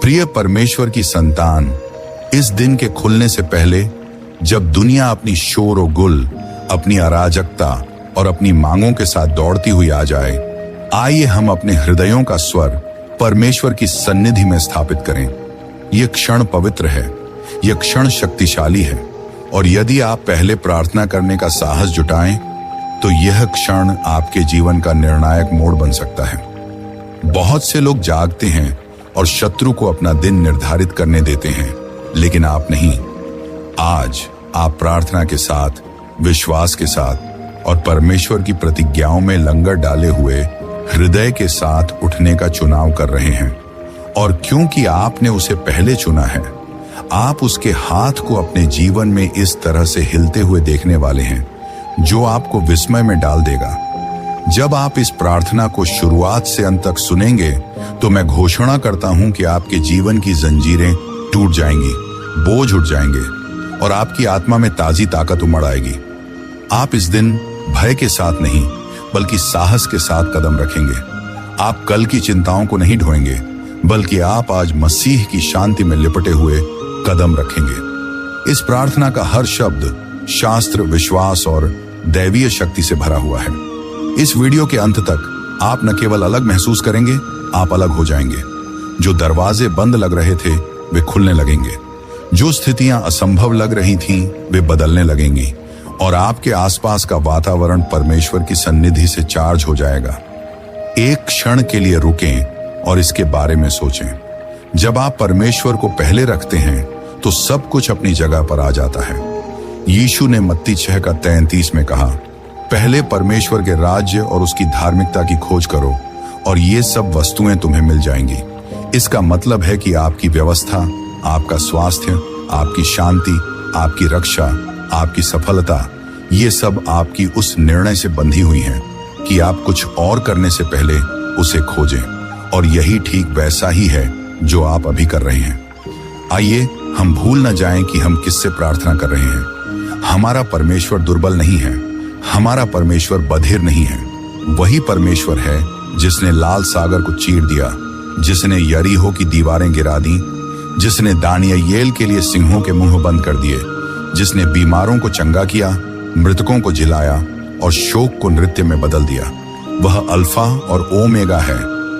प्रिय परमेश्वर की संतान, इस दिन के खुलने से पहले, जब दुनिया अपनी शोर और गुल, अपनी अराजकता और अपनी मांगों के साथ दौड़ती हुई आ जाए, आइए हम अपने हृदयों का स्वर परमेश्वर की सन्निधि में स्थापित करें। यह क्षण पवित्र है, यह क्षण शक्तिशाली है, और यदि आप पहले प्रार्थना करने का साहस जुटाएं, तो यह क्षण आपके जीवन का निर्णायक मोड़ बन सकता है। बहुत से लोग जागते हैं और शत्रु को अपना दिन निर्धारित करने देते हैं, लेकिन आप नहीं। आज आप प्रार्थना के साथ, विश्वास के साथ और परमेश्वर की प्रतिज्ञाओं में लंगर डाले हुए हृदय के साथ उठने का चुनाव कर रहे हैं। और क्योंकि आपने उसे पहले चुना है, आप उसके हाथ को अपने जीवन में इस तरह से हिलते हुए देखने वाले हैं, जो आपको विस्मय में डाल देगा। जब आप इस प्रार्थना को शुरुआत से अंत तक सुनेंगे, तो मैं घोषणा करता हूं कि आपके जीवन की जंजीरें टूट जाएंगी, बोझ उठ जाएंगे और आपकी आत्मा में ताजी ताकत उमड़ आएगी। आप इस दिन भय के साथ नहीं, बल्कि साहस के साथ कदम रखेंगे। आप कल की चिंताओं को नहीं ढोएंगे, बल्कि आप आज मसीह की शांति में लिपटे हुए कदम रखेंगे। इस प्रार्थना का हर शब्द शास्त्र, विश्वास और दैवीय शक्ति से भरा हुआ है। इस वीडियो के अंत तक आप न केवल अलग महसूस करेंगे, आप अलग हो जाएंगे। जो दरवाजे बंद लग रहे थे, वे खुलने लगेंगे। जो स्थितियां असंभव लग रही थीं, वे बदलने लगेंगी और आपके आसपास का वातावरण परमेश्वर की सन्निधि से चार्ज हो जाएगा। एक क्षण के लिए रुकें और इसके बारे में सोचें। जब आप परमेश्वर को पहले रखते हैं, तो सब कुछ अपनी जगह पर आ जाता है। यीशु ने मत्ती 6:33 में कहा, पहले परमेश्वर के राज्य और उसकी धार्मिकता की खोज करो और ये सब वस्तुएं तुम्हें मिल जाएंगी। इसका मतलब है कि आपकी व्यवस्था, आपका स्वास्थ्य, आपकी शांति, आपकी रक्षा, आपकी सफलता, ये सब आपकी उस निर्णय से बंधी हुई हैं कि आप कुछ और करने से पहले उसे खोजें। और यही ठीक वैसा ही है जो आप अभी कर रहे हैं। आइए हम भूल न जाएं कि हम किससे प्रार्थना कर रहे हैं। हमारा परमेश्वर दुर्बल नहीं है, हमारा परमेश्वर बधिर नहीं है। वही परमेश्वर है जिसने लाल सागर को चीर दिया, जिसने यरीहो की दीवारें गिरा दी, जिसने दानियेल के लिए सिंहों के मुंह बंद कर दिए, जिसने बीमारों को चंगा किया, मृतकों को जिलाया और शोक को नृत्य में बदल दिया। वह अल्फा और ओमेगा है,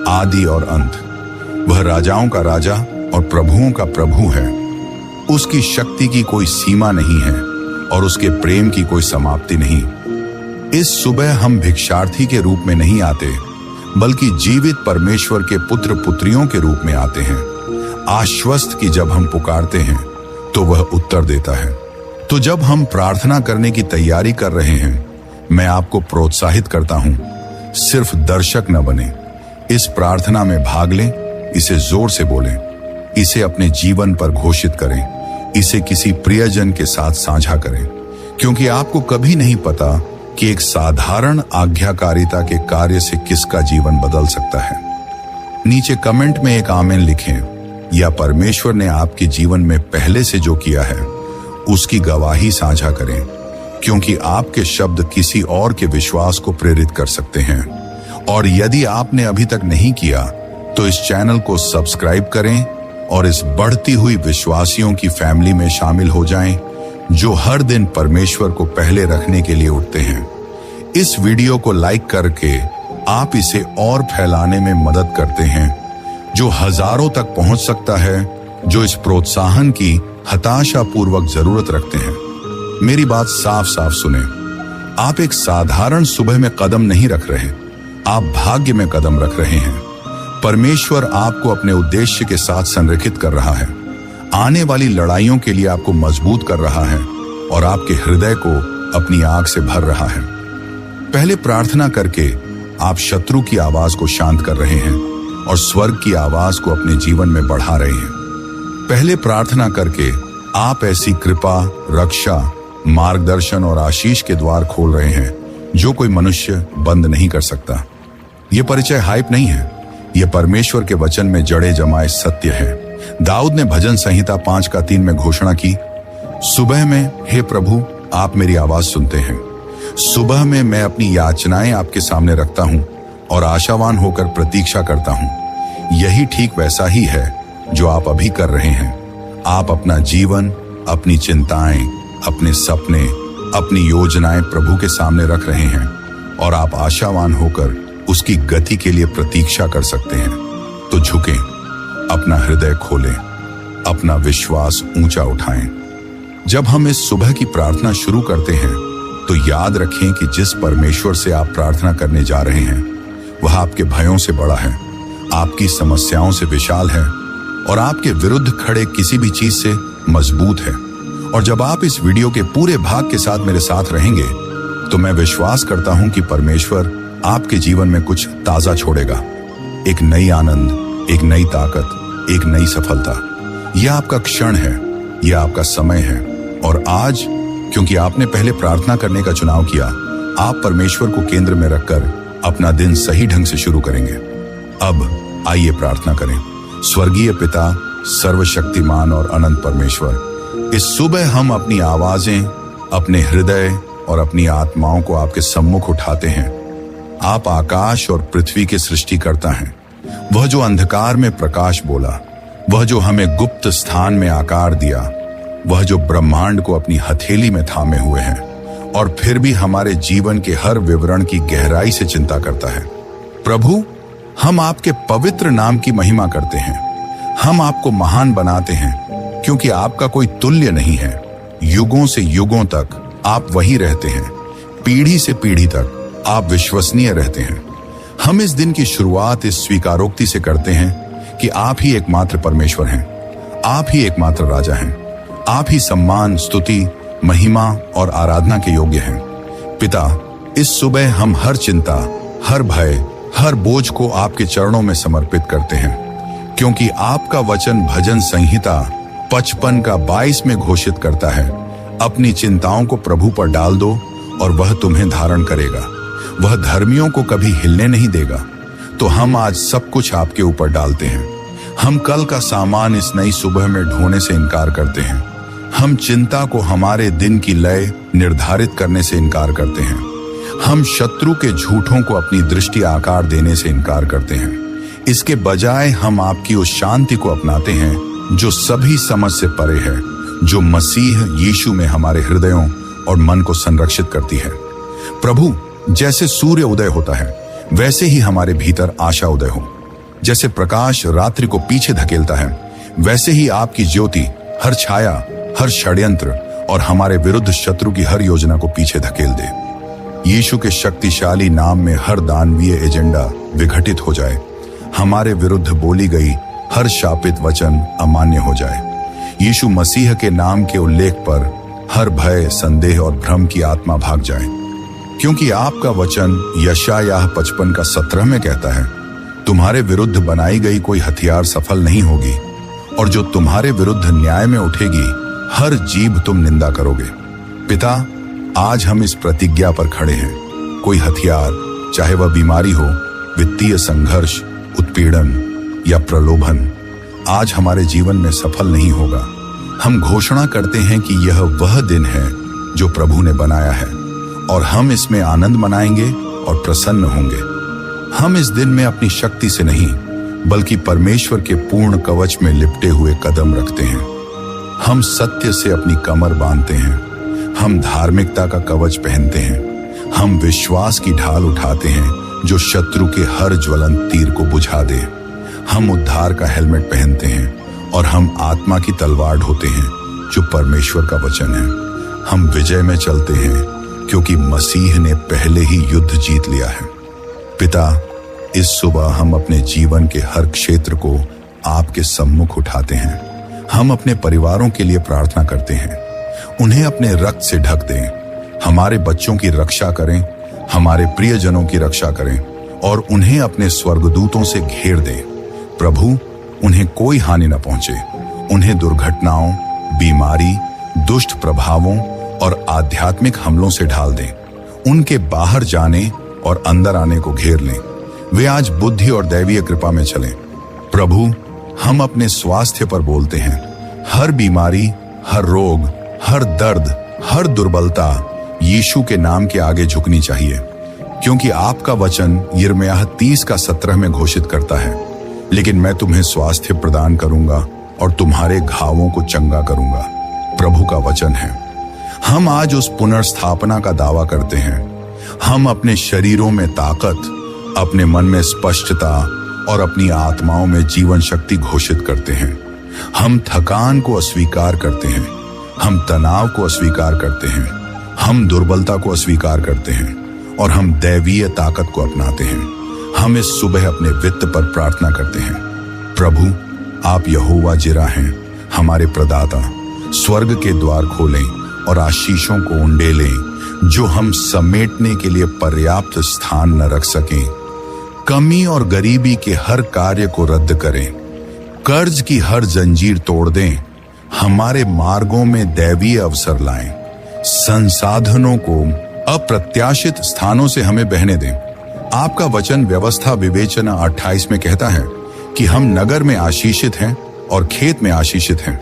आदि और अंत। वह राजाओं का राजा और प्रभुओं का प्रभु है। उसकी शक्ति की कोई सीमा नहीं है और उसके प्रेम की कोई समाप्ति नहीं। इस सुबह हम भिक्षार्थी के रूप में नहीं आते, बल्कि जीवित परमेश्वर के पुत्र पुत्रियों के रूप में आते हैं, आश्वस्त कि जब हम पुकारते हैं तो वह उत्तर देता है। तो जब हम प्रार्थना करने की तैयारी कर रहे हैं, मैं आपको प्रोत्साहित करता हूं, सिर्फ दर्शक न बने, इस प्रार्थना में भाग लें, इसे जोर से बोलें, इसे अपने जीवन पर घोषित करें, इसे किसी प्रियजन के साथ साझा करें, क्योंकि आपको कभी नहीं पता कि एक साधारण आज्ञाकारिता के कार्य से किसका जीवन बदल सकता है। नीचे कमेंट में एक आमीन लिखें, या परमेश्वर ने आपके जीवन में पहले से जो किया है उसकी गवाही साझा करें, क्योंकि आपके शब्द किसी और के विश्वास को प्रेरित कर सकते हैं। और यदि आपने अभी तक नहीं किया, तो इस चैनल को सब्सक्राइब करें और इस बढ़ती हुई विश्वासियों की फैमिली में शामिल हो जाएं, जो हर दिन परमेश्वर को पहले रखने के लिए उठते हैं। इस वीडियो को लाइक करके आप इसे और फैलाने में मदद करते हैं, जो हजारों तक पहुंच सकता है, जो इस प्रोत्साहन की हताशापूर्वक जरूरत रखते हैं। मेरी बात साफ साफ सुने, आप एक साधारण सुबह में कदम नहीं रख रहे, आप भाग्य में कदम रख रहे हैं। परमेश्वर आपको अपने उद्देश्य के साथ संरेखित कर रहा है, आने वाली लड़ाइयों के लिए आपको मजबूत कर रहा है और आपके हृदय को अपनी आग से भर रहा है। पहले प्रार्थना करके आप शत्रु की आवाज को शांत कर रहे हैं और स्वर्ग की आवाज को अपने जीवन में बढ़ा रहे हैं। पहले प्रार्थना करके आप ऐसी कृपा, रक्षा, मार्गदर्शन और आशीष के द्वार खोल रहे हैं जो कोई मनुष्य बंद नहीं कर सकता। यह परिचय हाइप नहीं है, यह परमेश्वर के वचन में जड़े जमाए सत्य है। दाऊद ने भजन संहिता 5:3 में घोषणा की, सुबह में हे प्रभु आप मेरी आवाज सुनते हैं। सुबह में मैं अपनी याचनाएं आपके सामने रखता हूं और आशावान होकर प्रतीक्षा करता हूं। यही ठीक वैसा ही है जो आप अभी कर रहे हैं। आप अपना जीवन, अपनी चिंताएं, अपने सपने, अपनी योजनाएं प्रभु के सामने रख रहे हैं और आप आशावान होकर उसकी गति के लिए प्रतीक्षा कर सकते हैं। तो झुकें, अपना हृदय खोलें, अपना विश्वास ऊंचा उठाएं। जब हम इस सुबह की प्रार्थना शुरू करते हैं तो याद रखें कि जिस परमेश्वर से आप प्रार्थना करने जा रहे हैं वह आपके भयों से बड़ा है, आपकी समस्याओं से विशाल है और आपके विरुद्ध खड़े किसी भी चीज से मजबूत है। और जब आप इस वीडियो के पूरे भाग के साथ मेरे साथ रहेंगे तो मैं विश्वास करता हूं कि परमेश्वर आपके जीवन में कुछ ताजा छोड़ेगा। एक नई आनंद, एक नई ताकत, एक नई सफलता। यह आपका क्षण है, यह आपका समय है। और आज क्योंकि आपने पहले प्रार्थना करने का चुनाव किया, आप परमेश्वर को केंद्र में रखकर अपना दिन सही ढंग से शुरू करेंगे। अब आइए प्रार्थना करें। स्वर्गीय पिता, सर्वशक्तिमान और अनंत परमेश्वर, इस सुबह हम अपनी आवाजें, अपने हृदय और अपनी आत्माओं को आपके सम्मुख उठाते हैं। आप आकाश और पृथ्वी के सृष्टिकर्ता हैं। वह जो अंधकार में प्रकाश बोला, वह जो हमें गुप्त स्थान में आकार दिया, वह जो ब्रह्मांड को अपनी हथेली में थामे हुए हैं और फिर भी हमारे जीवन के हर विवरण की गहराई से चिंता करता है। प्रभु, हम आपके पवित्र नाम की महिमा करते हैं। हम आपको महान बनाते हैं क्योंकि आपका कोई तुल्य नहीं है। युगों से युगों तक आप वही रहते हैं। पीढ़ी से पीढ़ी तक आप विश्वसनीय रहते हैं। हम इस दिन की शुरुआत इस स्वीकारोक्ति से करते हैं कि आप ही एकमात्र परमेश्वर हैं, आप ही एकमात्र राजा हैं। आप ही सम्मान, स्तुति, महिमा और आराधना के योग्य हैं। पिता, इस सुबह हम हर चिंता, हर भय, हर बोझ को आपके चरणों में समर्पित करते हैं क्योंकि आपका वचन भजन संहिता 55 का 22 में घोषित करता है, अपनी चिंताओं को प्रभु पर डाल दो और वह तुम्हें धारण करेगा। वह धर्मियों को कभी हिलने नहीं देगा। तो हम आज सब कुछ आपके ऊपर डालते हैं। हम कल का सामान इस नई सुबह में ढोने से इनकार करते हैं। हम चिंता को हमारे दिन की लय निर्धारित करने से इनकार करते हैं। हम शत्रु के झूठों को अपनी दृष्टि आकार देने से इनकार करते हैं। इसके बजाय हम आपकी उस शांति को अपनाते हैं जो सभी समझ से परे है, जो मसीह यीशु में हमारे हृदयों और मन को संरक्षित करती है। प्रभु, जैसे सूर्य उदय होता है वैसे ही हमारे भीतर आशा उदय हो। जैसे प्रकाश रात्रि को पीछे धकेलता है वैसे ही आपकी ज्योति हर छाया, हर षड्यंत्र और हमारे विरुद्ध शत्रु की हर योजना को पीछे धकेल दे। यीशु के शक्तिशाली नाम में हर दानवीय एजेंडा विघटित हो जाए। हमारे विरुद्ध बोली गई हर शापित वचन अमान्य हो जाए। यीशु मसीह के नाम के उल्लेख पर हर भय, संदेह और भ्रम की आत्मा भाग जाए क्योंकि आपका वचन यशायाह 55 का 17 में कहता है, तुम्हारे विरुद्ध बनाई गई कोई हथियार सफल नहीं होगी और जो तुम्हारे विरुद्ध न्याय में उठेगी हर जीभ तुम निंदा करोगे। पिता, आज हम इस प्रतिज्ञा पर खड़े हैं। कोई हथियार, चाहे वह बीमारी हो, वित्तीय संघर्ष, उत्पीड़न या प्रलोभन, आज हमारे जीवन में सफल नहीं होगा। हम घोषणा करते हैं कि यह वह दिन है जो प्रभु ने बनाया है और हम इसमें आनंद मनाएंगे और प्रसन्न होंगे। हम इस दिन में अपनी शक्ति से नहीं बल्कि परमेश्वर के पूर्ण कवच में लिपटे हुए कदम रखते हैं। हम सत्य से अपनी कमर बांधते हैं। हम धार्मिकता का कवच पहनते हैं। हम विश्वास की ढाल उठाते हैं जो शत्रु के हर ज्वलंत तीर को बुझा दे। हम उद्धार का हेलमेट पहनते हैं और हम आत्मा की तलवार ढोते हैं जो परमेश्वर का वचन है। हम विजय में चलते हैं क्योंकि मसीह ने पहले ही युद्ध जीत लिया है। पिता, इस सुबह हम अपने जीवन के हर क्षेत्र को आपके सम्मुख उठाते हैं। हम अपने परिवारों के लिए प्रार्थना करते हैं। उन्हें अपने रक्त से ढक दें। हमारे बच्चों की रक्षा करें, हमारे प्रियजनों की रक्षा करें और उन्हें अपने स्वर्गदूतों से घेर दें। प्रभु, उन्हें कोई हानि न पहुंचे। उन्हें दुर्घटनाओं, बीमारी, दुष्ट प्रभावों और आध्यात्मिक हमलों से ढाल दें। उनके बाहर जाने और अंदर आने को घेर लें। वे आज बुद्धि और दैवीय कृपा में चलें। प्रभु, हम अपने स्वास्थ्य पर बोलते हैं। हर बीमारी, हर रोग, हर दर्द, हर दुर्बलता यीशु के नाम के आगे झुकनी चाहिए क्योंकि आपका वचन यिर्मयाह 30 का 17 में घोषित करता है, लेकिन मैं तुम्हें स्वास्थ्य प्रदान करूंगा और तुम्हारे घावों को चंगा करूंगा। प्रभु का वचन है। हम आज उस पुनर्स्थापना का दावा करते हैं। हम अपने शरीरों में ताकत, अपने मन में स्पष्टता और अपनी आत्माओं में जीवन शक्ति घोषित करते हैं। हम थकान को अस्वीकार करते हैं, हम तनाव को अस्वीकार करते हैं, हम दुर्बलता को अस्वीकार करते हैं और हम दैवीय ताकत को अपनाते हैं। हम इस सुबह अपने वित्त पर प्रार्थना करते हैं। प्रभु, आप यहोवा जिरा हैं, हमारे प्रदाता। स्वर्ग के द्वार खोलें और आशीषों को उंडेलें जो हम समेटने के लिए पर्याप्त स्थान न रख सकें। कमी और गरीबी के हर कार्य को रद्द करें, कर्ज की हर जंजीर तोड़ दें, हमारे मार्गों में दैवीय अवसर लाएं, संसाधनों को अप्रत्याशित स्थानों से हमें बहने दें। आपका वचन व्यवस्था विवेचना 28 में कहता है कि हम नगर में आशीषित हैं और खेत में आशीषित हैं।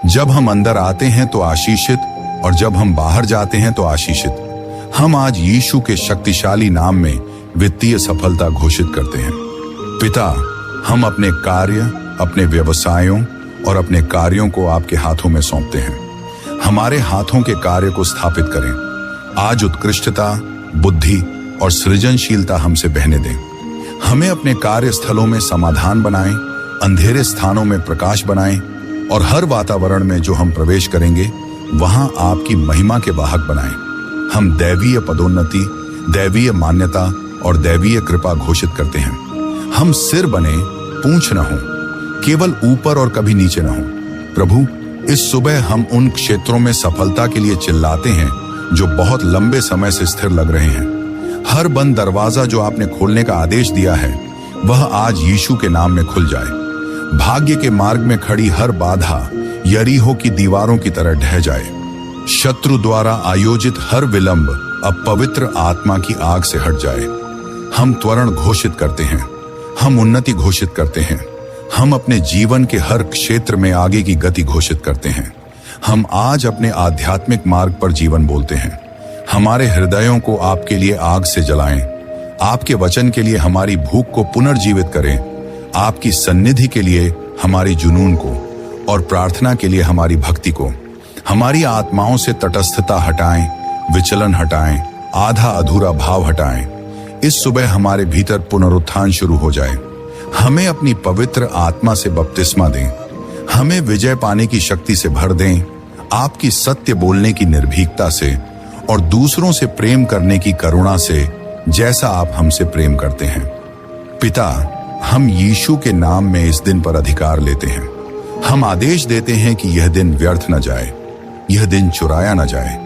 जब हम अंदर आते हैं तो आशीषित और जब हम बाहर जाते हैं तो आशीषित। हम आज यीशु के शक्तिशाली नाम में वित्तीय सफलता घोषित करते हैं। पिता, हम अपने कार्य, अपने व्यवसायों और अपने कार्यों को आपके हाथों में सौंपते हैं। हमारे हाथों के कार्य को स्थापित करें। आज उत्कृष्टता, बुद्धि और सृजनशीलता हमसे बहने दें। हमें अपने कार्यस्थलों में समाधान बनाएं, अंधेरे स्थानों में प्रकाश बनाएं और हर वातावरण में जो हम प्रवेश करेंगे वहां आपकी महिमा के वाहक बनाएं। हम दैवीय पदोन्नति, दैवीय मान्यता और दैवीय कृपा घोषित करते हैं। हम सिर बने, पूंछ न हो, केवल ऊपर और कभी नीचे न हो। प्रभु, इस सुबह हम उन क्षेत्रों में सफलता के लिए चिल्लाते हैं जो बहुत लंबे समय से स्थिर लग रहे हैं। हर बंद दरवाजा जो आपने खोलने का आदेश दिया है वह आज यीशु के नाम में खुल जाए। भाग्य के मार्ग में खड़ी हर बाधा यरीहो की दीवारों की तरह ढह जाए। शत्रु द्वारा आयोजित हर विलंब अब पवित्र आत्मा की आग से हट जाए। हम त्वरण घोषित करते हैं, हम उन्नति घोषित करते हैं, हम अपने जीवन के हर क्षेत्र में आगे की गति घोषित करते हैं। हम आज अपने आध्यात्मिक मार्ग पर जीवन बोलते हैं। हमारे हृदयों को आपके लिए आग से जलाएं, आपके वचन के लिए हमारी भूख को पुनर्जीवित करें, आपकी सन्निधि के लिए हमारी जुनून को और प्रार्थना के लिए हमारी भक्ति को। हमारी आत्माओं से तटस्थता हटाएं, विचलन हटाएं, आधा अधूरा भाव हटाएं। इस सुबह हमारे भीतर पुनरुत्थान शुरू हो जाए। हमें अपनी पवित्र आत्मा से बपतिस्मा दें, हमें विजय पाने की शक्ति से भर दें, आपकी सत्य बोलने की निर्भीकता से और दूसरों से प्रेम करने की करुणा से, जैसा आप हमसे प्रेम करते हैं। पिता, हम यीशु के नाम में इस दिन पर अधिकार लेते हैं। हम आदेश देते हैं कि यह दिन व्यर्थ न जाए, यह दिन चुराया न जाए,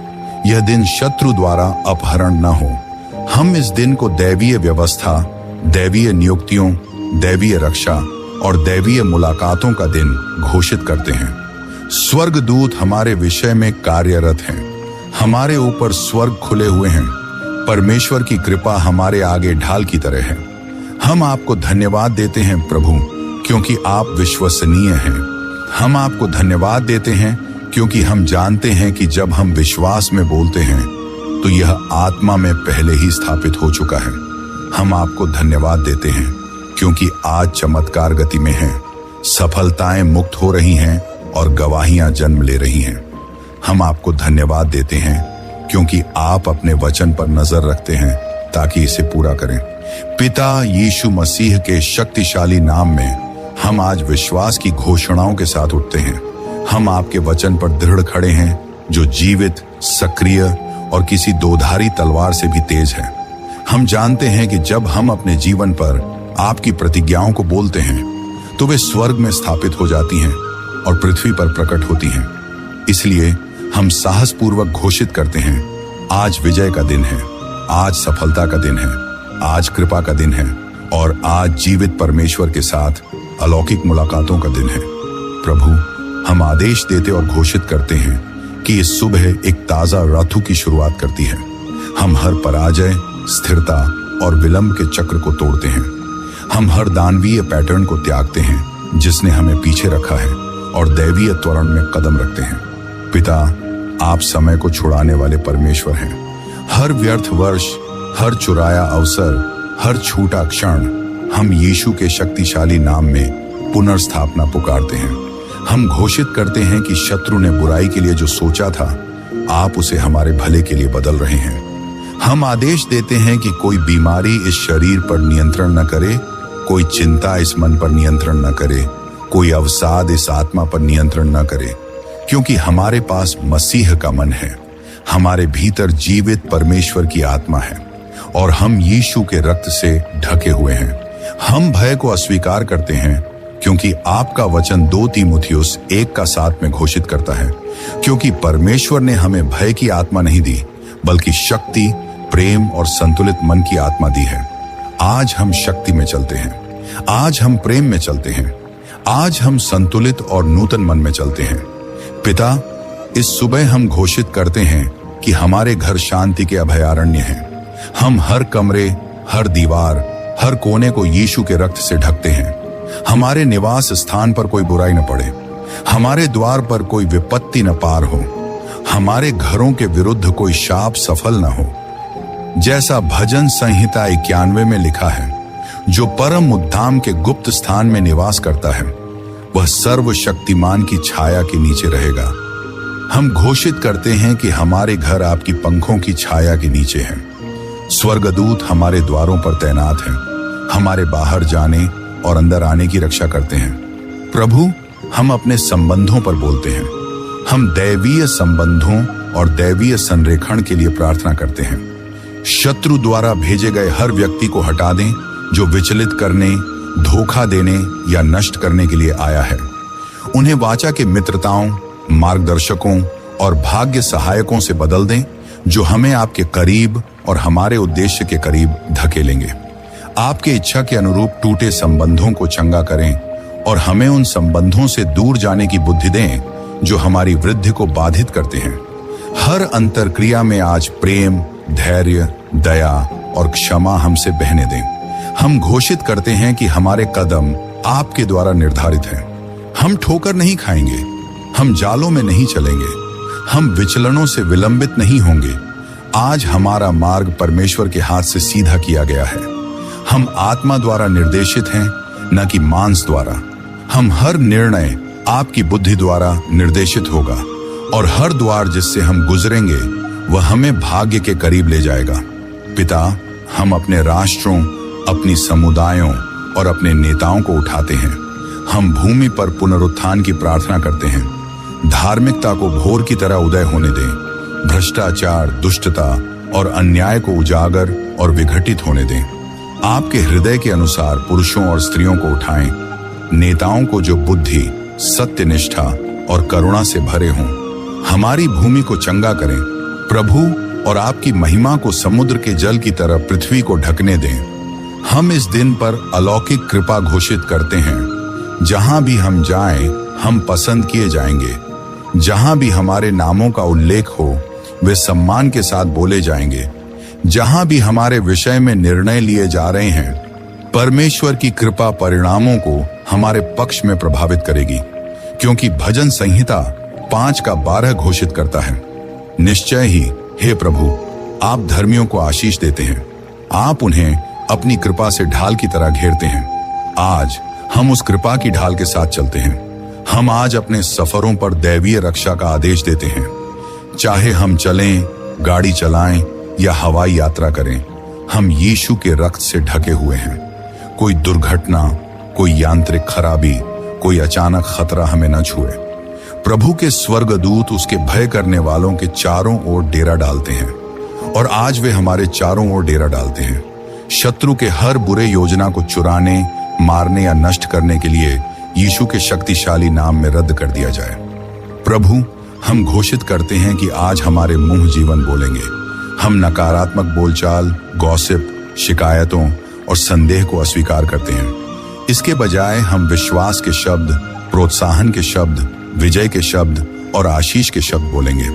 यह दिन शत्रु द्वारा अपहरण न हो। हम इस दिन को दैवीय व्यवस्था, दैवीय नियुक्तियों, दैवीय रक्षा और दैवीय मुलाकातों का दिन घोषित करते हैं। स्वर्गदूत हमारे विषय में कार्यरत हैं, हमारे ऊपर स्वर्ग खुले हुए हैं। परमेश्वर की कृपा हमारे आगे ढाल की तरह है। हम आपको धन्यवाद देते हैं प्रभु, क्योंकि आप विश्वसनीय हैं। हम आपको धन्यवाद देते हैं क्योंकि हम जानते हैं कि जब हम विश्वास में बोलते हैं तो यह आत्मा में पहले ही स्थापित हो चुका है। हम आपको धन्यवाद देते हैं क्योंकि आज चमत्कार गति में हैं, सफलताएं मुक्त हो रही हैं और गवाहियां जन्म ले रही हैं। हम आपको धन्यवाद देते हैं क्योंकि आप अपने वचन पर नजर रखते हैं ताकि इसे पूरा करें। पिता यीशु मसीह के शक्तिशाली नाम में हम आज विश्वास की घोषणाओं के साथ उठते हैं। हम आपके वचन पर दृढ़ खड़े हैं जो जीवित, सक्रिय और किसी दोधारी तलवार से भी तेज है। हम जानते हैं कि जब हम अपने जीवन पर आपकी प्रतिज्ञाओं को बोलते हैं तो वे स्वर्ग में स्थापित हो जाती हैं और पृथ्वी पर प्रकट होती हैं। इसलिए हम साहसपूर्वक घोषित करते हैं, आज विजय का दिन है, आज सफलता का दिन है, आज कृपा का दिन है और आज जीवित परमेश्वर के साथ अलौकिक मुलाकातों का दिन है। प्रभु, हम आदेश देते और घोषित करते हैं कि इस सुबह एक ताजा ऋतु की शुरुआत करती है। हम हर पराजय, स्थिरता और विलंब के चक्र को तोड़ते हैं। हम हर दानवीय पैटर्न को त्यागते हैं जिसने हमें पीछे रखा है और दैवीय त्वरण में कदम रखते हैं। पिता, आप समय को छुड़ाने वाले परमेश्वर हैं। हर व्यर्थ वर्ष, हर चुराया अवसर, हर छूटा क्षण हम यीशु के शक्तिशाली नाम में पुनर्स्थापना पुकारते हैं। हम घोषित करते हैं कि शत्रु ने बुराई के लिए जो सोचा था, आप उसे हमारे भले के लिए बदल रहे हैं। हम आदेश देते हैं कि कोई बीमारी इस शरीर पर नियंत्रण न करे, कोई चिंता इस मन पर नियंत्रण न करे, कोई अवसाद इस आत्मा पर नियंत्रण न करे, क्योंकि हमारे पास मसीह का मन है। हमारे भीतर जीवित परमेश्वर की आत्मा है और हम यीशु के रक्त से ढके हुए हैं। हम भय को अस्वीकार करते हैं, क्योंकि आपका वचन 2 तीमुथियुस 1:7 में घोषित करता है, क्योंकि परमेश्वर ने हमें भय की आत्मा नहीं दी, बल्कि शक्ति, प्रेम और संतुलित मन की आत्मा दी है। आज हम शक्ति में चलते हैं, आज हम प्रेम में चलते हैं, आज हम संतुलित और नूतन मन में चलते हैं। पिता, इस सुबह हम घोषित करते हैं कि हमारे घर शांति के अभयारण्य हैं। हम हर कमरे, हर दीवार, हर कोने को यीशु के रक्त से ढकते हैं। हमारे निवास स्थान पर कोई बुराई न पड़े, हमारे द्वार पर कोई विपत्ति न पार हो, हमारे घरों के विरुद्ध कोई शाप सफल न हो। जैसा भजन संहिता 91 में लिखा है, जो परम उद्धाम के गुप्त स्थान में निवास करता है, वह सर्वशक्तिमान की छाया के नीचे रहेगा। हम घोषित करते हैं कि हमारे घर आपकी पंखों की छाया के नीचे हैं। स्वर्गदूत हमारे द्वारों पर तैनात हैं, हमारे बाहर जाने और अंदर आने की रक्षा करते हैं। प्रभु, हम अपने संबंधों पर बोलते हैं। हम दैवीय संबंधों और दैवीय संरेखण के लिए प्रार्थना करते हैं। शत्रु द्वारा भेजे गए हर व्यक्ति को हटा दें जो विचलित करने, धोखा देने या नष्ट करने के लिए आया है। उन्हें वाचा के मित्रताओं, मार्गदर्शकों और भाग्य सहायकों से बदल दें, जो हमें आपके करीब और हमारे उद्देश्य के करीब धकेलेंगे। आपके इच्छा के अनुरूप टूटे संबंधों को चंगा करें और हमें उन संबंधों से दूर जाने की बुद्धि दें जो हमारी वृद्धि को बाधित करते हैं। हर अंतरक्रिया में आज प्रेम, धैर्य, दया और क्षमा हमसे बहने दें। हम घोषित करते हैं कि हमारे कदम आपके द्वारा निर्धारित हैं। हम ठोकर नहीं खाएंगे, हम जालों में नहीं चलेंगे, हम विचलनों से विलंबित नहीं होंगे। आज हमारा मार्ग परमेश्वर के हाथ से सीधा किया गया है। हम आत्मा द्वारा निर्देशित हैं, न कि मांस द्वारा। हम हर निर्णय आपकी बुद्धि द्वारा निर्देशित होगा और हर द्वार जिससे हम गुजरेंगे वह हमें भाग्य के करीब ले जाएगा। पिता, हम अपने राष्ट्रों, अपनी समुदायों और अपने नेताओं को उठाते हैं। हम भूमि पर पुनरुत्थान की प्रार्थना करते हैं। धार्मिकता को भोर की तरह उदय होने दें। भ्रष्टाचार, दुष्टता और अन्याय को उजागर और विघटित होने दें। आपके हृदय के अनुसार पुरुषों और स्त्रियों को उठाएं, नेताओं को जो बुद्धि, सत्यनिष्ठा और करुणा से भरे हों। हमारी भूमि को चंगा करें प्रभु, और आपकी महिमा को समुद्र के जल की तरह पृथ्वी को ढकने दें। हम इस दिन पर अलौकिक कृपा घोषित करते हैं। जहां भी हम जाएं, हम पसंद किए जाएंगे। जहां भी हमारे नामों का उल्लेख हो, वे सम्मान के साथ बोले जाएंगे। जहां भी हमारे विषय में निर्णय लिए जा रहे हैं, परमेश्वर की कृपा परिणामों को हमारे पक्ष में प्रभावित करेगी, क्योंकि भजन संहिता 5:12 घोषित करता है, निश्चय ही हे प्रभु, आप धर्मियों को आशीष देते हैं। आप उन्हें अपनी कृपा से ढाल की तरह घेरते हैं। आज हम उस कृपा की ढाल के साथ चलते हैं। हम आज अपने सफरों पर दैवीय रक्षा का आदेश देते हैं। चाहे हम चलें, गाड़ी चलाएं या हवाई यात्रा करें, हम यीशु के रक्त से ढके हुए हैं। कोई दुर्घटना, कोई यांत्रिक खराबी, कोई अचानक खतरा हमें न छुए। प्रभु के स्वर्गदूत उसके भय करने वालों के चारों ओर डेरा डालते हैं, और आज वे हमारे चारों ओर डेरा डालते हैं। शत्रु के हर बुरे योजना को चुराने, मारने या नष्ट करने के लिए यीशु के शक्तिशाली नाम में रद्द कर दिया जाए। प्रभु, हम घोषित करते हैं कि आज हमारे मुंह जीवन बोलेंगे। हम नकारात्मक बोलचाल, गॉसिप, शिकायतों और संदेह को अस्वीकार करते हैं। इसके बजाय हम विश्वास के शब्द, प्रोत्साहन के शब्द, विजय के शब्द और आशीष के शब्द बोलेंगे।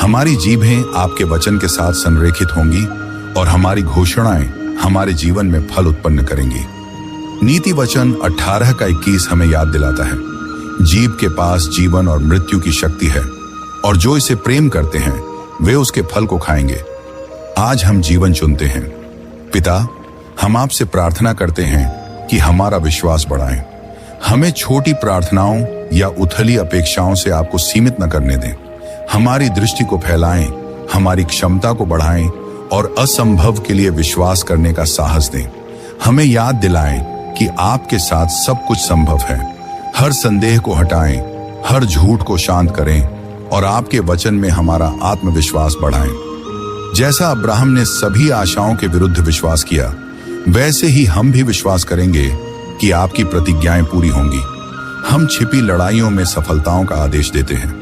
हमारी जीभें आपके वचन के साथ संरेखित होंगी और हमारी घोषणाएं हमारे जीवन में फल उत्पन्न करेंगी। नीति वचन 18:21 हमें याद दिलाता है, जीभ के पास जीवन और मृत्यु की शक्ति है, और जो इसे प्रेम करते हैं वे उसके फल को खाएंगे। आज हम जीवन चुनते हैं। पिता, हम आपसे प्रार्थना करते हैं कि हमारा विश्वास बढ़ाएं। हमें छोटी प्रार्थनाओं या उथली अपेक्षाओं से आपको सीमित न करने दें। हमारी दृष्टि को फैलाएं, हमारी क्षमता को बढ़ाएं और असंभव के लिए विश्वास करने का साहस दें। हमें याद दिलाएं कि आपके साथ सब कुछ संभव है। हर संदेह को हटाएं, हर झूठ को शांत करें और आपके वचन में हमारा आत्मविश्वास बढ़ाएं। जैसा अब्राहम ने सभी आशाओं के विरुद्ध विश्वास किया, वैसे ही हम भी विश्वास करेंगे कि आपकी प्रतिज्ञाएं पूरी होंगी। हम छिपी लड़ाइयों में सफलताओं का आदेश देते हैं।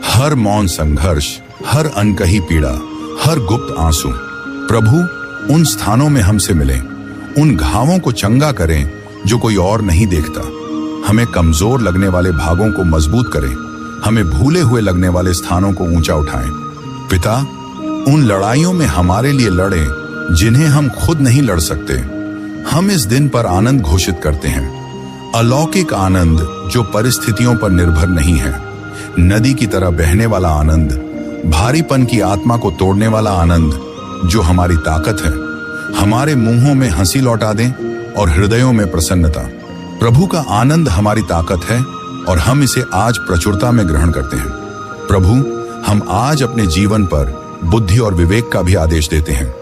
हर मौन संघर्ष, हर अनकही पीड़ा, हर गुप्त आंसू, प्रभु उन स्थानों में हमसे मिलें। उन घावों को चंगा करें जो कोई और नहीं देखता। हमें कमजोर लगने वाले भागों को मजबूत करें। हमें भूले हुए लगने वाले स्थानों को ऊंचा उठाएं। पिता, उन लड़ाइयों में हमारे लिए लड़ें जिन्हें हम खुद नहीं लड़ सकते। हम इस दिन पर आनंद घोषित करते हैं, अलौकिक आनंद जो परिस्थितियों पर निर्भर नहीं है। नदी की तरह बहने वाला आनंद, भारीपन की आत्मा को तोड़ने वाला आनंद जो हमारी ताकत है। हमारे मुंहों में हंसी लौटा दें और हृदयों में प्रसन्नता। प्रभु का आनंद हमारी ताकत है और हम इसे आज प्रचुरता में ग्रहण करते हैं। प्रभु, हम आज अपने जीवन पर बुद्धि और विवेक का भी आदेश देते हैं।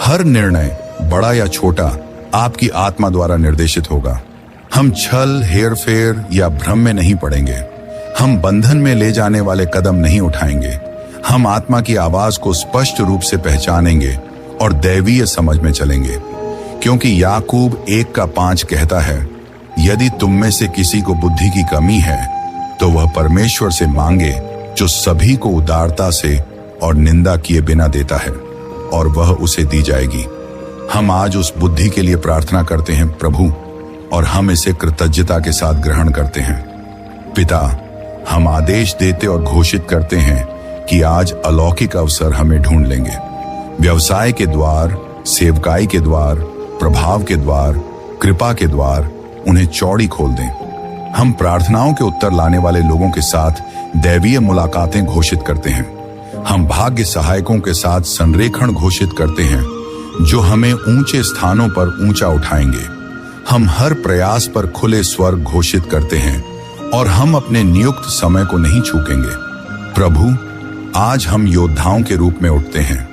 हर निर्णय, बड़ा या छोटा, आपकी आत्मा द्वारा निर्देशित होगा। हम छल, हेरफेर या भ्रम में नहीं पड़ेंगे। हम बंधन में ले जाने वाले कदम नहीं उठाएंगे। हम आत्मा की आवाज को स्पष्ट रूप से पहचानेंगे और दैवीय समझ में चलेंगे, क्योंकि याकूब 1:5 कहता है, यदि तुम में से किसी को बुद्धि की कमी है तो वह परमेश्वर से मांगे जो सभी को उदारता से और निंदा किए बिना देता है और वह उसे दी जाएगी। हम आज उस बुद्धि के लिए प्रार्थना करते हैं प्रभु, और हम इसे कृतज्ञता के साथ ग्रहण करते हैं। पिता, हम आदेश देते और घोषित करते हैं कि आज अलौकिक अवसर हमें ढूंढ लेंगे। व्यवसाय के द्वार, सेवकाई के द्वार, प्रभाव के द्वार, कृपा के द्वार उन्हें चौड़ी खोल दें। हम प्रार्थनाओं के उत्तर लाने वाले लोगों के साथ दैवीय मुलाकातें घोषित करते हैं। हम भाग्य सहायकों के साथ संरेखण घोषित करते हैं जो हमें ऊंचे स्थानों पर ऊंचा उठाएंगे। हम हर प्रयास पर खुले स्वर घोषित करते हैं और हम अपने नियुक्त समय को नहीं चूकेंगे। प्रभु, आज हम योद्धाओं के रूप में उठते हैं।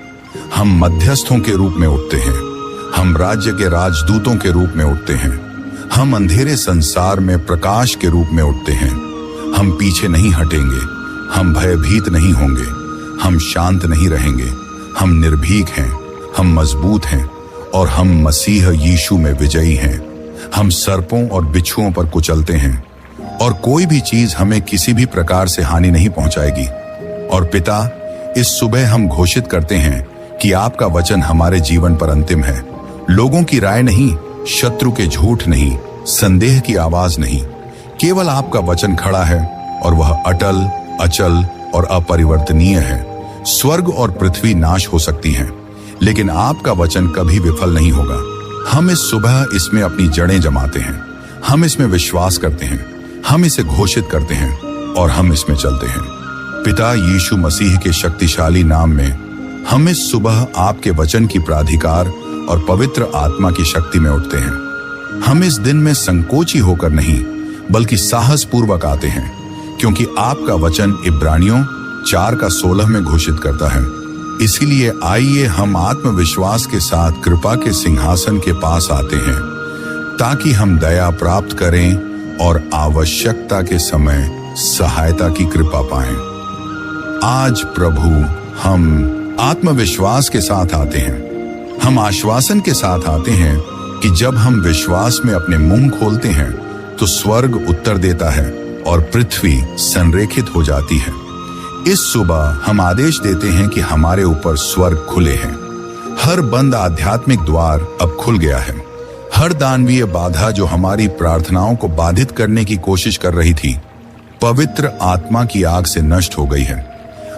हम मध्यस्थों के रूप में उठते हैं। हम राज्य के राजदूतों के रूप में उठते हैं। हम अंधेरे संसार में प्रकाश के रूप में उठते हैं। हम पीछे नहीं हटेंगे। हम भयभीत नहीं होंगे। हम शांत नहीं रहेंगे। हम निर्भीक हैं। हम मजबूत हैं और हम मसीह यीशु में विजयी हैं। हम सर्पों और बिच्छुओं पर कुचलते हैं और कोई भी चीज हमें किसी भी प्रकार से हानि नहीं पहुंचाएगी। और पिता, इस सुबह हम घोषित करते हैं कि आपका वचन हमारे जीवन पर अंतिम है। लोगों की राय नहीं, शत्रु के झूठ नहीं, संदेह की आवाज नहीं, केवल आपका वचन खड़ा है और वह अटल, अचल और अपरिवर्तनीय है। स्वर्ग और पृथ्वी नाश हो सकती हैं, लेकिन आपका वचन कभी विफल नहीं होगा। हम इस सुबह इसमें अपनी जड़ें जमाते हैं। हम इसमें विश्वास करते हैं। हम इसे घोषित करते हैं और हम इसमें चलते हैं। पिता यीशु मसीह के शक्तिशाली नाम में हम इस सुबह आपके वचन की प्राधिकार और पवित्र आत्मा की शक्ति में उठते हैं। हम इस दिन में संकोची होकर नहीं, बल्कि साहस पूर्वक आते हैं, क्योंकि आपका वचन इब्रानियों 4:16 में घोषित करता है। इसीलिए आइए हम आत्मविश्वास के साथ कृपा के सिंहासन के पास आते हैं, ताकि हम दया प्राप्त करें और आवश्यकता के समय सहायता की कृपा पाएं। आज प्रभु, हम आत्मविश्वास के साथ आते हैं। हम आश्वासन के साथ आते हैं कि जब हम विश्वास में अपने मुंह खोलते हैं तो स्वर्ग उत्तर देता है और पृथ्वी संरेखित हो जाती है। इस सुबह हम आदेश देते हैं कि हमारे ऊपर स्वर्ग खुले हैं। हर बंद आध्यात्मिक द्वार अब खुल गया है। हर दानवीय बाधा जो हमारी प्रार्थनाओं को बाधित करने की कोशिश कर रही थी, पवित्र आत्मा की आग से नष्ट हो गई है।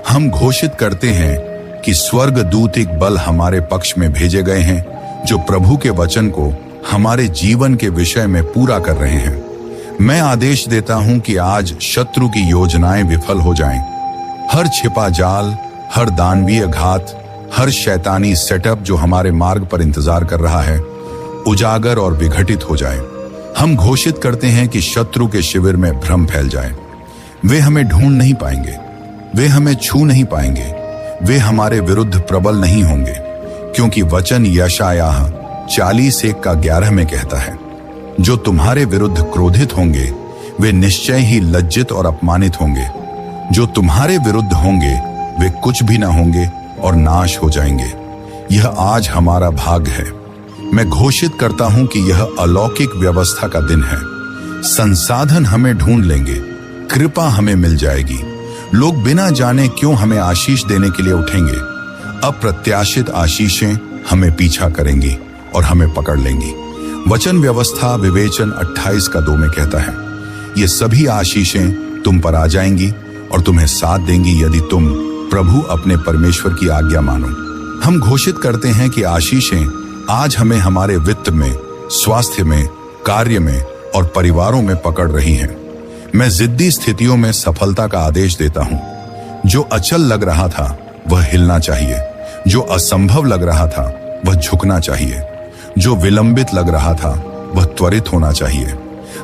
हम घोषित करते हैं कि स्वर्ग दूतिक बल हमारे पक्ष में भेजे गए हैं, जो प्रभु के वचन को हमारे जीवन के विषय में पूरा कर रहे हैं। मैं आदेश देता हूं कि आज शत्रु की योजनाएं विफल हो जाएं। हर छिपा जाल, हर दानवीय घात, हर शैतानी सेटअप जो हमारे मार्ग पर इंतजार कर रहा है, उजागर और विघटित हो जाए। हम घोषित करते हैं कि शत्रु के शिविर में भ्रम फैल जाए। वे हमें ढूंढ नहीं पाएंगे, वे हमें छू नहीं पाएंगे, वे हमारे विरुद्ध प्रबल नहीं होंगे, क्योंकि वचन यशायाह 40:1-11 में कहता है, जो तुम्हारे विरुद्ध क्रोधित होंगे वे निश्चय ही लज्जित और अपमानित होंगे। जो तुम्हारे विरुद्ध होंगे वे कुछ भी ना होंगे और नाश हो जाएंगे। यह आज हमारा भाग्य है। मैं घोषित करता हूं कि यह अलौकिक व्यवस्था का दिन है। संसाधन हमें ढूंढ लेंगे, कृपा हमें मिल जाएगी। लोग बिना जाने क्यों हमें आशीष देने के लिए उठेंगे। अप्रत्याशित आशीषें हमें पीछा करेंगी और हमें पकड़ लेंगी। वचन व्यवस्था विवेचन 28:2 में कहता है, ये सभी आशीषें तुम पर आ जाएंगी और तुम्हें साथ देंगी यदि तुम प्रभु अपने परमेश्वर की आज्ञा मानो। हम घोषित करते हैं कि आशीषें आज हमें हमारे वित्त में, स्वास्थ्य में, कार्य में और परिवारों में पकड़ रही हैं। मैं जिद्दी स्थितियों में सफलता का आदेश देता हूं। जो अचल लग रहा था वह हिलना चाहिए, जो असंभव लग रहा था वह झुकना चाहिए, जो विलंबित लग रहा था वह त्वरित होना चाहिए।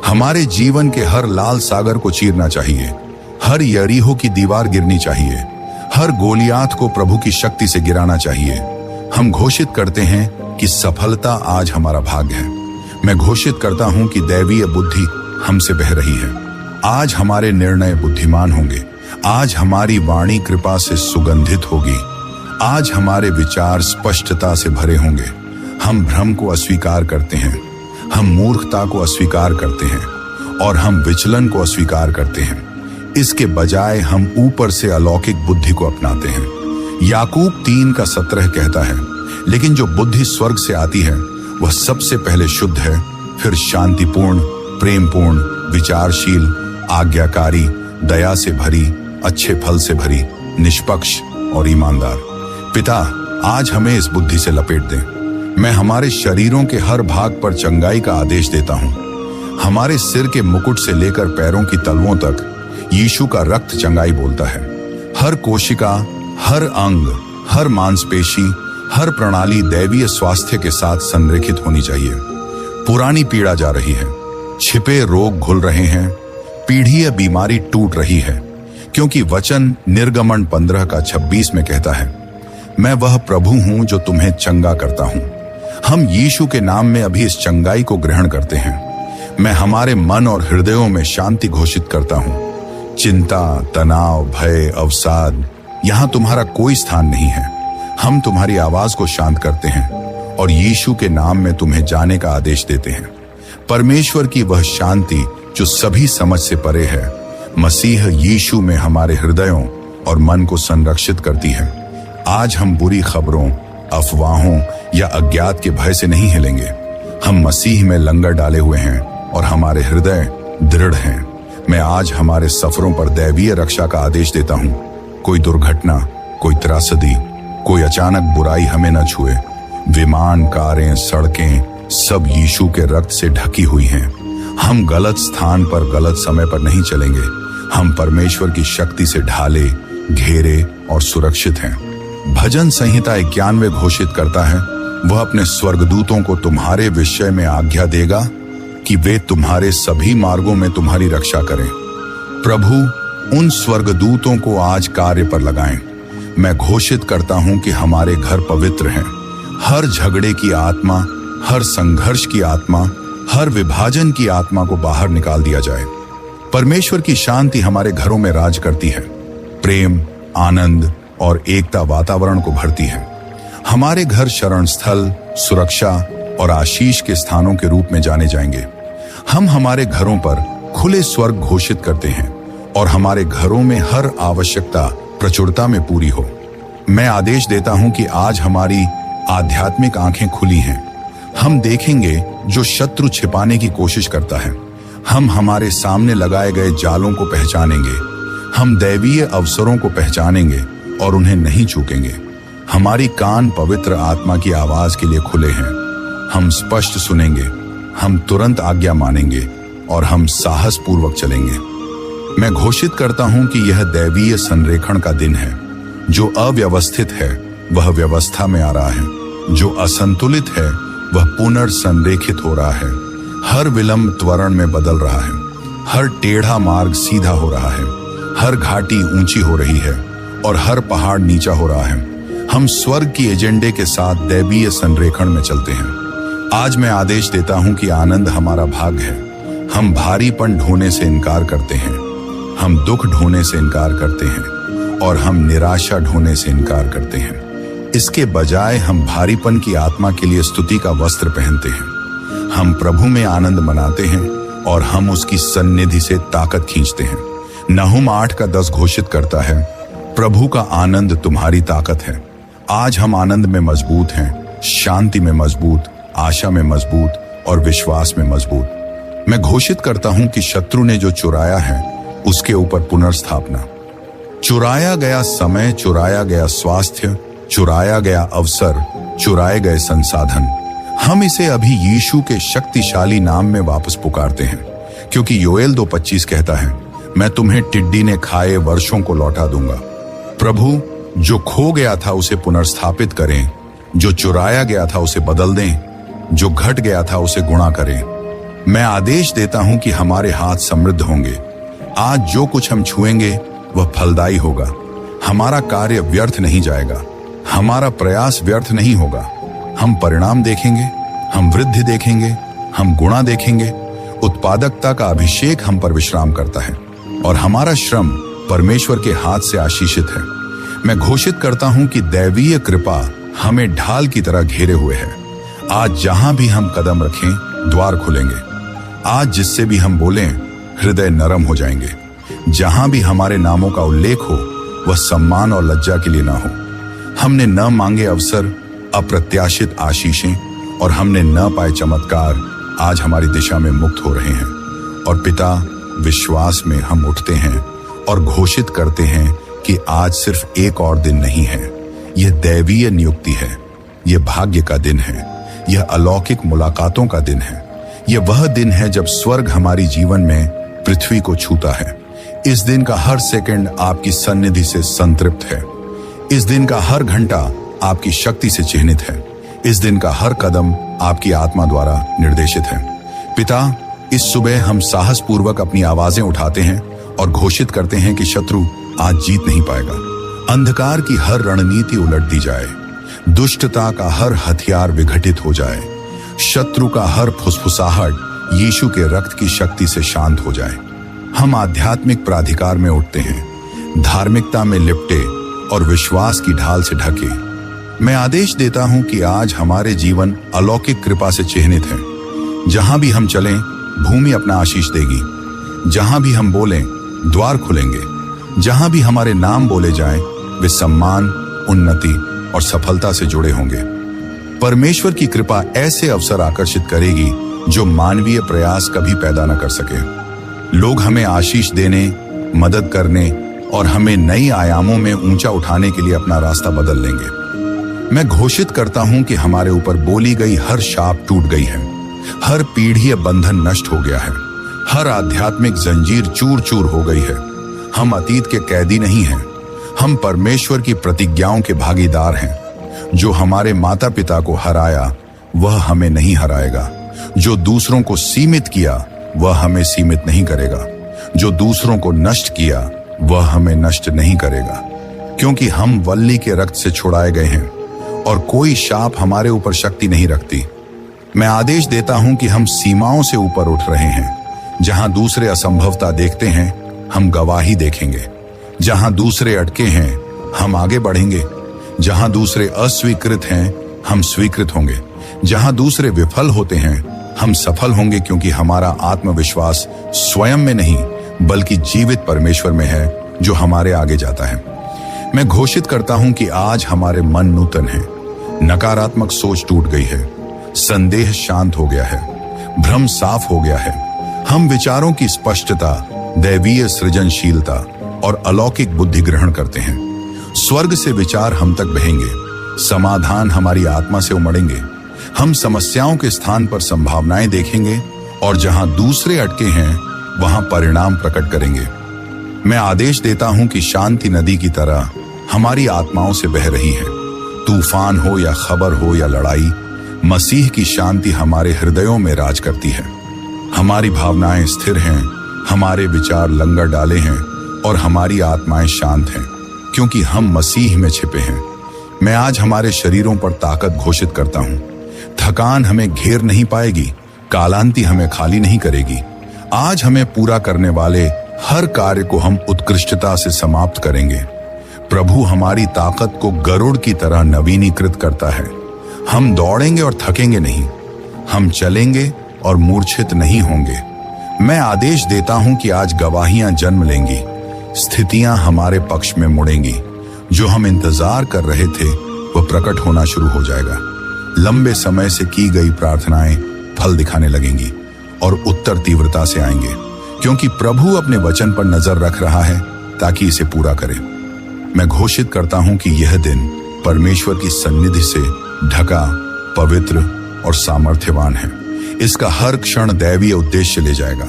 हमारे जीवन के हर लाल सागर को चीरना चाहिए, हर यरीहो की दीवार गिरनी चाहिए, हर गोलियात को प्रभु की शक्ति से गिराना चाहिए। हम घोषित करते हैं कि सफलता आज हमारा भाग्य है। मैं घोषित करता हूं कि दैवीय बुद्धि हमसे बह रही है। आज हमारे निर्णय बुद्धिमान होंगे। आज हमारी वाणी कृपा से सुगंधित होगी। आज हमारे विचार स्पष्टता से भरे होंगे। हम भ्रम को अस्वीकार करते हैं, हम मूर्खता को अस्वीकार करते हैं और हम विचलन को अस्वीकार करते हैं। इसके बजाय हम ऊपर से अलौकिक बुद्धि को अपनाते हैं। याकूब 3:17 कहता है, लेकिन जो बुद्धि स्वर्ग से आती है वह सबसे पहले शुद्ध है, फिर शांतिपूर्ण, प्रेमपूर्ण, विचारशील, आज्ञाकारी, दया से भरी, अच्छे फल से भरी, निष्पक्ष और ईमानदार। पिता, आज हमें इस बुद्धि से लपेट दें। मैं हमारे शरीरों के हर भाग पर चंगाई का आदेश देता हूं। हमारे सिर के मुकुट से लेकर पैरों की तलवों तक यीशु का रक्त चंगाई बोलता है। हर कोशिका, हर अंग, हर मांसपेशी, हर प्रणाली दैवीय स्वास्थ्य के साथ संरेखित होनी चाहिए। पुरानी पीड़ा जा रही है, छिपे रोग घुल रहे हैं, पीढ़ीय बीमारी टूट रही है, क्योंकि वचन निर्गमन 15:26 में कहता है, मैं वह प्रभु हूं जो तुम्हें चंगा करता हूं। हम यीशु के नाम में अभी इस चंगाई को ग्रहण करते हैं। मैं हमारे मन और हृदयों में शांति घोषित करता हूं। चिंता, तनाव, भय, अवसाद, यहां तुम्हारा कोई स्थान नहीं है। हम तुम्हारी आवाज को शांत करते हैं और यीशु के नाम में तुम्हें जाने का आदेश देते हैं। परमेश्वर की वह शांति जो सभी समझ से परे है, मसीह यीशु में हमारे हृदयों और मन को संरक्षित करती है। आज हम बुरी खबरों, अफवाहों या अज्ञात के भय से नहीं हिलेंगे। हम मसीह में लंगर डाले हुए हैं और हमारे हृदय दृढ़ हैं। मैं आज हमारे सफरों पर दैवीय रक्षा का आदेश देता हूं। कोई दुर्घटना, कोई त्रासदी, कोई अचानक बुराई हमें न छुए। विमान, कारें, सड़कें सब यीशु के रक्त से ढकी हुई हैं। हम गलत स्थान पर गलत समय पर नहीं चलेंगे। हम परमेश्वर की शक्ति से ढाले, घेरे और सुरक्षित हैं। भजन संहिता 91 घोषित करता है, वह अपने स्वर्गदूतों को तुम्हारे विषय में आज्ञा देगा कि वे तुम्हारे सभी मार्गों में तुम्हारी रक्षा करें। प्रभु उन स्वर्गदूतों को आज कार्य पर लगाएं। मैं घोषित करता हूं कि हमारे घर पवित्र हैं। हर झगड़े की आत्मा, हर संघर्ष की आत्मा, हर विभाजन की आत्मा को बाहर निकाल दिया जाए। परमेश्वर की शांति हमारे घरों में राज करती है। प्रेम, आनंद और एकता वातावरण को भरती है। हमारे घर शरण स्थल, सुरक्षा और आशीष के स्थानों के रूप में जाने जाएंगे। हम हमारे घरों पर खुले स्वर्ग घोषित करते हैं और हमारे घरों में हर आवश्यकता प्रचुरता में पूरी हो। मैं आदेश देता हूं कि आज हमारी आध्यात्मिक आंखें खुली हैं। हम देखेंगे जो शत्रु छिपाने की कोशिश करता है। हम हमारे सामने लगाए गए जालों को पहचानेंगे। हम दैवीय अवसरों को पहचानेंगे और उन्हें नहीं चूकेंगे। हमारी कान पवित्र आत्मा की आवाज के लिए खुले हैं। हम स्पष्ट सुनेंगे, हम तुरंत आज्ञा मानेंगे और हम साहस पूर्वक चलेंगे। मैं घोषित करता हूं कि यह दैवीय संरेखण का दिन है। जो अव्यवस्थित है वह व्यवस्था में आ रहा है, जो असंतुलित है वह पुनर्संरेखित हो रहा है। हर विलंब त्वरण में बदल रहा है, हर टेढ़ा मार्ग सीधा हो रहा है, हर घाटी ऊंची हो रही है और हर पहाड़ नीचा हो रहा है। हम स्वर्ग की एजेंडे के साथ दैवीय संरेखण में चलते हैं। आज मैं आदेश देता हूं कि आनंद हमारा भाग है। हम भारीपन ढोने से इनकार करते हैं, हम दुख ढोने से इनकार करते हैं और हम निराशा ढोने से इनकार करते हैं। इसके बजाय हम भारीपन की आत्मा के लिए स्तुति का वस्त्र पहनते हैं। हम प्रभु में आनंद मनाते हैं और हम उसकी सन्निधि से ताकत खींचते हैं। नहूम 8:10 घोषित करता है, प्रभु का आनंद तुम्हारी ताकत है। आज हम आनंद में मजबूत हैं, शांति में मजबूत, आशा में मजबूत और विश्वास में मजबूत। मैं घोषित करता हूं कि शत्रु ने जो चुराया है उसके ऊपर पुनर्स्थापना। चुराया गया समय, चुराया गया स्वास्थ्य, चुराया गया अवसर, चुराए गए संसाधन, हम इसे अभी यीशु के शक्तिशाली नाम में वापस पुकारते हैं। क्योंकि योएल 2:25 कहता है, मैं तुम्हें टिड्डी ने खाए वर्षों को लौटा दूंगा। प्रभु जो खो गया था उसे पुनर्स्थापित करें, जो चुराया गया था उसे बदल दें, जो घट गया था उसे गुणा करें। मैं आदेश देता हूं कि हमारे हाथ समृद्ध होंगे। आज जो कुछ हम छुएंगे वह फलदायी होगा। हमारा कार्य व्यर्थ नहीं जाएगा, हमारा प्रयास व्यर्थ नहीं होगा। हम परिणाम देखेंगे, हम वृद्धि देखेंगे, हम गुणा देखेंगे। उत्पादकता का अभिषेक हम पर विश्राम करता है और हमारा श्रम परमेश्वर के हाथ से आशीषित है। मैं घोषित करता हूं कि दैवीय कृपा हमें ढाल की तरह घेरे हुए है। आज जहां भी हम कदम रखें, द्वार खुलेंगे। आज जिससे भी हम बोलें, हृदय नरम हो जाएंगे। जहां भी हमारे नामों का उल्लेख हो, वह सम्मान और लज्जा के लिए ना हो। हमने न मांगे अवसर, अप्रत्याशित आशीषें और हमने न पाए चमत्कार आज हमारी दिशा में मुक्त हो रहे हैं। और पिता, विश्वास में हम उठते हैं और घोषित करते हैं कि आज सिर्फ एक और दिन नहीं है। यह दैवीय नियुक्ति है, यह भाग्य का दिन है, यह अलौकिक मुलाकातों का दिन है। यह वह दिन है जब स्वर्ग हमारी जीवन में पृथ्वी को छूता है। इस दिन का हर सेकंड आपकी सन्निधि से संतृप्त है। इस दिन का हर घंटा आपकी शक्ति से चिन्हित है। इस दिन का हर कदम आपकी आत्मा द्वारा निर्देशित है। पिता, इस सुबह हम साहस पूर्वक अपनी आवाजें उठाते हैं और घोषित करते हैं कि शत्रु आज जीत नहीं पाएगा। अंधकार की हर रणनीति उलट दी जाए, दुष्टता का हर हथियार विघटित हो जाए, शत्रु का हर फुसफुसाहट यीशु के रक्त की शक्ति से शांत हो जाए। हम आध्यात्मिक प्राधिकार में उठते हैं, धार्मिकता में लिपटे और विश्वास की ढाल से ढके। मैं आदेश देता हूं कि आज हमारे जीवन अलौकिक कृपा से चिन्हित है। जहां भी हम चलें, भूमि अपना आशीष देगी। जहां भी हम बोलें, द्वार खुलेंगे। जहां भी हमारे नाम बोले जाएं, वे सम्मान, उन्नति और सफलता से जुड़े होंगे। परमेश्वर की कृपा ऐसे अवसर आकर्षित करेगी जो मानवीय प्रयास कभी पैदा न कर सके। लोग हमें आशीष देने, मदद करने और हमें नई आयामों में ऊंचा उठाने के लिए अपना रास्ता बदल लेंगे। मैं घोषित करता हूं कि हमारे ऊपर बोली गई हर शाप टूट गई है, हर पीढ़ीय बंधन नष्ट हो गया है, हर आध्यात्मिक जंजीर चूर चूर हो गई है। हम अतीत के कैदी नहीं हैं, हम परमेश्वर की प्रतिज्ञाओं के भागीदार हैं। जो हमारे माता पिता को हराया वह हमें नहीं हराएगा। जो दूसरों को सीमित किया वह हमें सीमित नहीं करेगा। जो दूसरों को नष्ट किया वह हमें नष्ट नहीं करेगा। क्योंकि हम वल्ली के रक्त से छुड़ाए गए हैं और कोई शाप हमारे ऊपर शक्ति नहीं रखती। मैं आदेश देता हूं कि हम सीमाओं से ऊपर उठ रहे हैं। जहां दूसरे असंभवता देखते हैं, हम गवाही देखेंगे। जहां दूसरे अटके हैं, हम आगे बढ़ेंगे। जहां दूसरे अस्वीकृत हैं, हम स्वीकृत होंगे। जहां दूसरे विफल होते हैं, हम सफल होंगे, क्योंकि हमारा आत्मविश्वास स्वयं में नहीं बल्कि जीवित परमेश्वर में है जो हमारे आगे जाता है। मैं घोषित करता हूं कि आज हमारे मन नूतन है। नकारात्मक सोच टूट गई है, संदेह शांत हो गया है, भ्रम साफ हो गया है। हम विचारों की स्पष्टता, दैवीय सृजनशीलता और अलौकिक बुद्धि ग्रहण करते हैं। स्वर्ग से विचार हम तक बहेंगे, समाधान हमारी आत्मा से उमड़ेंगे। हम समस्याओं के स्थान पर संभावनाएं देखेंगे और जहां दूसरे अटके हैं वहां परिणाम प्रकट करेंगे। मैं आदेश देता हूं कि शांति नदी की तरह हमारी आत्माओं से बह रही है। तूफान हो या खबर हो या लड़ाई, मसीह की शांति हमारे हृदयों में राज करती है। हमारी भावनाएं स्थिर हैं, हमारे विचार लंगर डाले हैं और हमारी आत्माएं शांत हैं, क्योंकि हम मसीह में छिपे हैं। मैं आज हमारे शरीरों पर ताकत घोषित करता हूं। थकान हमें घेर नहीं पाएगी, कालांति हमें खाली नहीं करेगी। आज हमें पूरा करने वाले हर कार्य को हम उत्कृष्टता से समाप्त करेंगे। प्रभु हमारी ताकत को गरुड़ की तरह नवीनीकृत करता है। हम दौड़ेंगे और थकेंगे नहीं, हम चलेंगे और मूर्छित नहीं होंगे। मैं आदेश देता हूं कि आज गवाहियां जन्म लेंगी, स्थितियां हमारे पक्ष में मुड़ेंगी। जो हम इंतजार कर रहे थे वह प्रकट होना शुरू हो जाएगा। लंबे समय से की गई प्रार्थनाएं फल दिखाने लगेंगी और उत्तर तीव्रता से आएंगे, क्योंकि प्रभु अपने वचन पर नजर रख रहा है ताकि इसे पूरा करे। मैं घोषित करता हूं कि यह दिन परमेश्वर की सन्निधि से ढका, पवित्र और सामर्थ्यवान है। इसका हर क्षण दैवीय उद्देश्य ले जाएगा,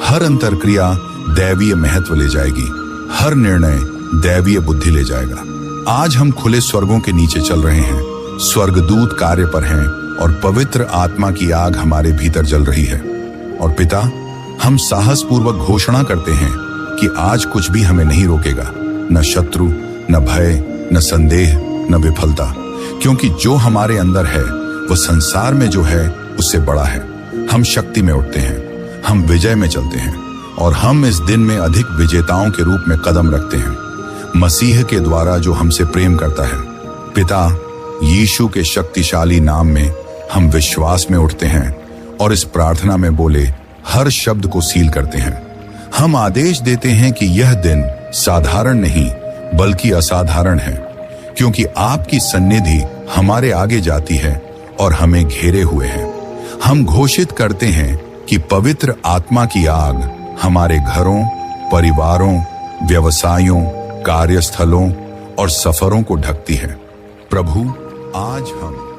हर अंतरक्रिया दैवीय महत्व ले जाएगी, हर निर्णय दैवीय बुद्धि ले जाएगा। आज हम खुले स्वर्गों के नीचे चल रहे हैं, स्वर्गदूत कार्य पर हैं और पवित्र आत्मा की आग हमारे भीतर जल रही है। और पिता, हम साहसपूर्वक घोषणा करते हैं कि आज कुछ भी हमें नहीं रोकेगा, न शत्रु, न भय, न संदेह, न विफलता, क्योंकि जो हमारे अंदर है वह संसार में जो है उससे बड़ा है। हम शक्ति में उठते हैं, हम विजय में चलते हैं और हम इस दिन में अधिक विजेताओं के रूप में कदम रखते हैं, मसीह के द्वारा जो हमसे प्रेम करता है। पिता, यीशु के शक्तिशाली नाम में हम विश्वास में उठते हैं और इस प्रार्थना में बोले हर शब्द को सील करते हैं। हम आदेश देते हैं कि यह दिन साधारण नहीं बल्कि असाधारण है, क्योंकि आपकी सन्निधि हमारे आगे जाती है और हमें घेरे हुए है। हम घोषित करते हैं कि पवित्र आत्मा की आग हमारे घरों, परिवारों, व्यवसायों, कार्यस्थलों और सफरों को ढकती है। प्रभु, आज हम